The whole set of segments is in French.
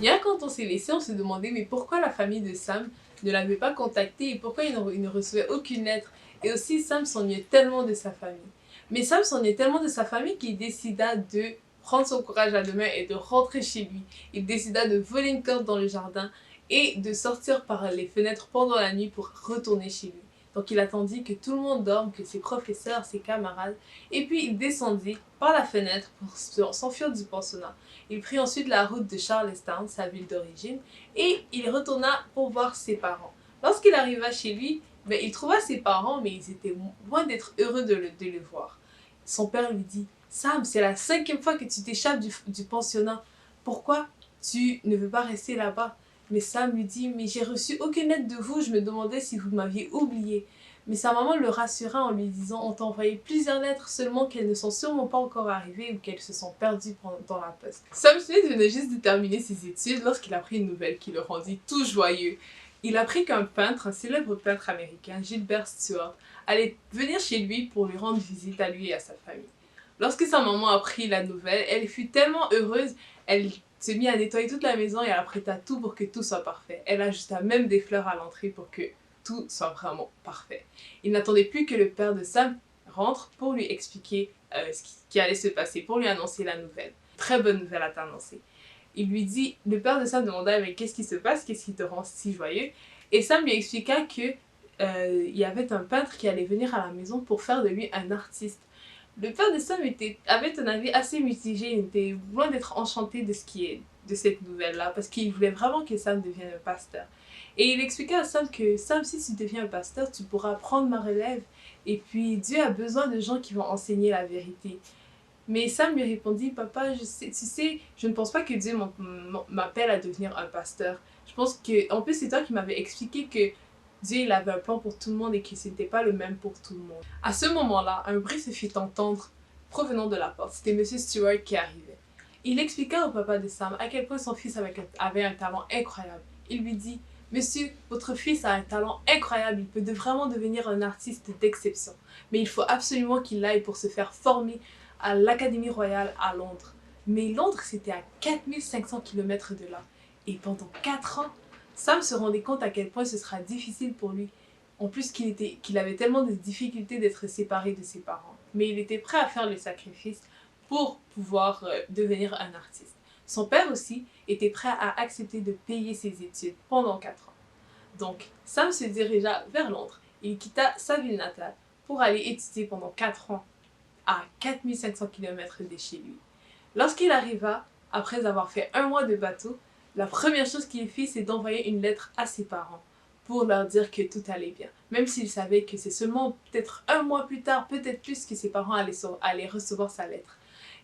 Hier, quand on s'est laissé, on se demandait mais pourquoi la famille de Sam ne l'avait pas contacté et pourquoi il ne recevait aucune lettre. Et aussi, Sam s'ennuyait tellement de sa famille. Mais Sam s'ennuyait tellement de sa famille qu'il décida de prendre son courage à deux mains et de rentrer chez lui. Il décida de voler une corde dans le jardin et de sortir par les fenêtres pendant la nuit pour retourner chez lui. Donc il attendit que tout le monde dorme, que ses professeurs, ses camarades, et puis il descendit par la fenêtre pour s'enfuir du pensionnat. Il prit ensuite la route de Charlestown, sa ville d'origine, et il retourna pour voir ses parents. Lorsqu'il arriva chez lui, il trouva ses parents, mais ils étaient loin d'être heureux de le voir. Son père lui dit « Sam, c'est la 5e fois que tu t'échappes du pensionnat. Pourquoi tu ne veux pas rester là-bas ?» Mais Sam lui dit « Mais j'ai reçu aucune lettre de vous, je me demandais si vous m'aviez oublié. » Mais sa maman le rassura en lui disant « On t'a envoyé plusieurs lettres, seulement qu'elles ne sont sûrement pas encore arrivées ou qu'elles se sont perdues dans la poste. » Sam Smith venait juste de terminer ses études lorsqu'il apprit une nouvelle qui le rendit tout joyeux. Il apprit qu'un peintre, un célèbre peintre américain, Gilbert Stuart, allait venir chez lui pour lui rendre visite à lui et à sa famille. Lorsque sa maman apprit la nouvelle, elle fut tellement heureuse, elle se mit à nettoyer toute la maison et elle apprêta tout pour que tout soit parfait. Elle ajusta même des fleurs à l'entrée pour que tout soit vraiment parfait. Il n'attendait plus que le père de Sam rentre pour lui expliquer ce qui allait se passer, pour lui annoncer la nouvelle. Très bonne nouvelle à t'annoncer. Il lui dit, le père de Sam demanda mais qu'est-ce qui se passe, qu'est-ce qui te rend si joyeux? Et Sam lui expliqua que il y avait un peintre qui allait venir à la maison pour faire de lui un artiste. Le père de Sam avait un avis assez mitigé, il était loin d'être enchanté de cette nouvelle-là, parce qu'il voulait vraiment que Sam devienne un pasteur. Et il expliquait à Sam que Sam, si tu deviens un pasteur, tu pourras prendre ma relève, et puis Dieu a besoin de gens qui vont enseigner la vérité. Mais Sam lui répondit, papa, tu sais, je ne pense pas que Dieu m'appelle à devenir un pasteur. Je pense que, en plus, c'est toi qui m'avais expliqué que Dieu il avait un plan pour tout le monde et que ce n'était pas le même pour tout le monde. À ce moment-là, un bruit se fit entendre provenant de la porte. C'était Monsieur Stewart qui arrivait. Il expliqua au papa de Sam à quel point son fils avait un talent incroyable. Il lui dit, Monsieur, votre fils a un talent incroyable, il peut vraiment devenir un artiste d'exception. Mais il faut absolument qu'il aille pour se faire former à l'Académie royale à Londres. Mais Londres, c'était à 4500 km de là. Et pendant 4 ans, Sam se rendait compte à quel point ce sera difficile pour lui. En plus qu'il avait tellement de difficultés d'être séparé de ses parents. Mais il était prêt à faire le sacrifice pour pouvoir devenir un artiste. Son père aussi était prêt à accepter de payer ses études pendant 4 ans. Donc, Sam se dirigea vers Londres. Il quitta sa ville natale pour aller étudier pendant 4 ans à 4500 km de chez lui. Lorsqu'il arriva, après avoir fait 1 mois de bateau, la première chose qu'il fit, c'est d'envoyer une lettre à ses parents pour leur dire que tout allait bien. Même s'il savait que c'est seulement peut-être 1 mois plus tard, peut-être plus, que ses parents allaient recevoir sa lettre.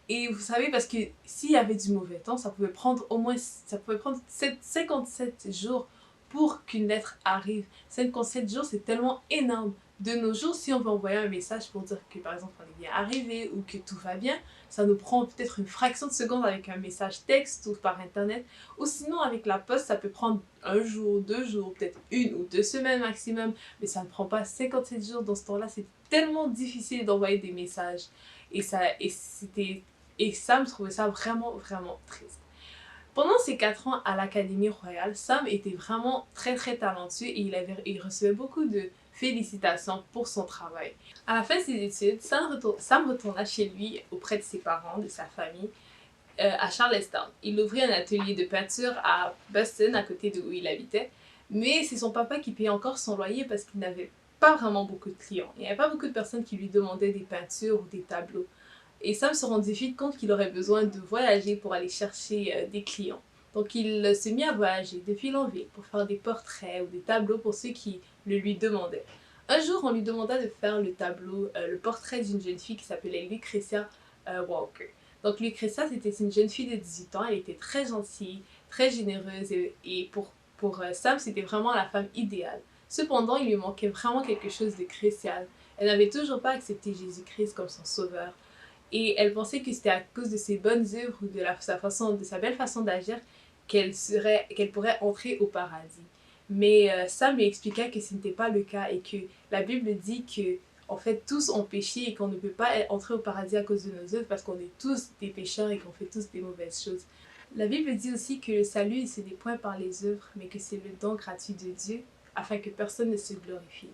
Et vous savez, parce que s'il y avait du mauvais temps, ça pouvait prendre 57 jours pour qu'une lettre arrive. 57 jours, c'est tellement énorme. De nos jours, si on veut envoyer un message pour dire que par exemple on est bien arrivé ou que tout va bien, ça nous prend peut-être une fraction de seconde avec un message texte ou par internet. Ou sinon avec la poste, ça peut prendre 1 jour, 2 jours, peut-être 1 ou 2 semaines maximum. Mais ça ne prend pas 57 jours. Dans ce temps-là, c'est tellement difficile d'envoyer des messages. Et Sam trouvait ça vraiment, vraiment triste. Pendant ses 4 ans à l'Académie royale, Sam était vraiment très très talentueux et il recevait beaucoup de félicitations pour son travail. À la fin de ses études, Sam retourna chez lui auprès de ses parents, de sa famille, à Charlestown. Il ouvrit un atelier de peinture à Boston, à côté d'où il habitait, mais c'est son papa qui payait encore son loyer parce qu'il n'avait pas vraiment beaucoup de clients. Il n'y avait pas beaucoup de personnes qui lui demandaient des peintures ou des tableaux. Et Sam se rendit vite compte qu'il aurait besoin de voyager pour aller chercher des clients. Donc il se mit à voyager de ville en ville pour faire des portraits ou des tableaux pour ceux qui le lui demandaient. Un jour, on lui demanda de faire le portrait d'une jeune fille qui s'appelait Lucretia Walker. Donc Lucretia, c'était une jeune fille de 18 ans, elle était très gentille, très généreuse et pour Sam, c'était vraiment la femme idéale. Cependant, il lui manquait vraiment quelque chose de crucial. Elle n'avait toujours pas accepté Jésus-Christ comme son sauveur. Et elle pensait que c'était à cause de ses bonnes œuvres ou de sa belle façon d'agir qu'elle pourrait entrer au paradis. Mais Sam lui expliqua que ce n'était pas le cas et que la Bible dit que en fait tous ont péché et qu'on ne peut pas entrer au paradis à cause de nos œuvres parce qu'on est tous des pécheurs et qu'on fait tous des mauvaises choses. La Bible dit aussi que le salut, ce n'est point par les œuvres, mais que c'est le don gratuit de Dieu, afin que personne ne se glorifie.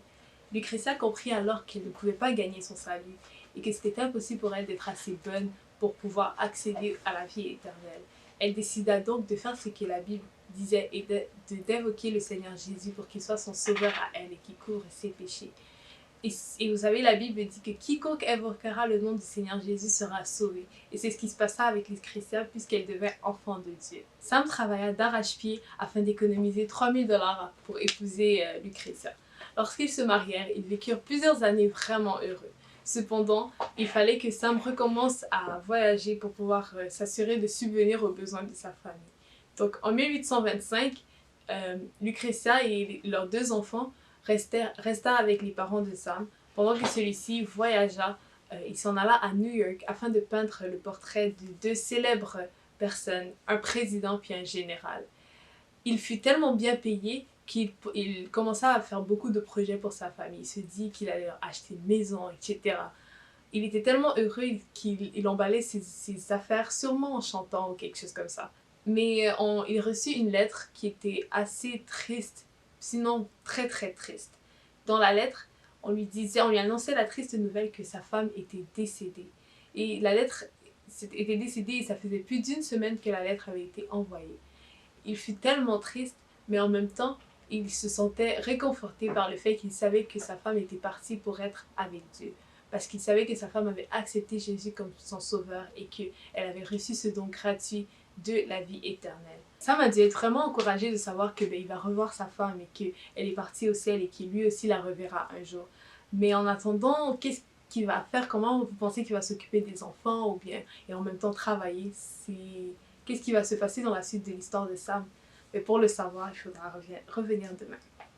Lucrétia comprit alors qu'elle ne pouvait pas gagner son salut, et que c'était impossible pour elle d'être assez bonne pour pouvoir accéder à la vie éternelle. Elle décida donc de faire ce que la Bible disait et d'évoquer le Seigneur Jésus pour qu'il soit son sauveur à elle et qu'il couvre ses péchés. Et vous savez, la Bible dit que quiconque invoquera le nom du Seigneur Jésus sera sauvé. Et c'est ce qui se passa avec Lucrétia puisqu'elle devint enfant de Dieu. Sam travailla d'arrache-pied afin d'économiser 3 000 $ pour épouser Lucrétia. Lorsqu'ils se marièrent, ils vécurent plusieurs années vraiment heureux. Cependant, il fallait que Sam recommence à voyager pour pouvoir s'assurer de subvenir aux besoins de sa famille. Donc en 1825, Lucrétia et leurs 2 enfants resta avec les parents de Sam pendant que celui-ci voyagea. Il s'en alla à New York afin de peindre le portrait de 2 célèbres personnes, un président puis un général. Il fut tellement bien payé qu'il commença à faire beaucoup de projets pour sa famille. Il se dit qu'il allait leur acheter une maison, etc. Il était tellement heureux qu'il emballait ses affaires, sûrement en chantant ou quelque chose comme ça. Mais il reçut une lettre qui était assez triste, sinon très très triste. Dans la lettre, on lui annonçait la triste nouvelle que sa femme était décédée. Et la lettre était décédée et ça faisait plus d'1 semaine que la lettre avait été envoyée. Il fut tellement triste, mais en même temps, il se sentait réconforté par le fait qu'il savait que sa femme était partie pour être avec Dieu. Parce qu'il savait que sa femme avait accepté Jésus comme son sauveur et qu'elle avait reçu ce don gratuit de la vie éternelle. Ça m'a dû être vraiment encouragé de savoir que il va revoir sa femme et qu'elle est partie au ciel et qu'il lui aussi la reverra un jour. Mais en attendant, qu'est-ce qu'il va faire? Comment vous pensez qu'il va s'occuper des enfants ou bien et en même temps travailler? Qu'est-ce qui va se passer dans la suite de l'histoire de Sam? Mais pour le savoir, il faudra revenir demain.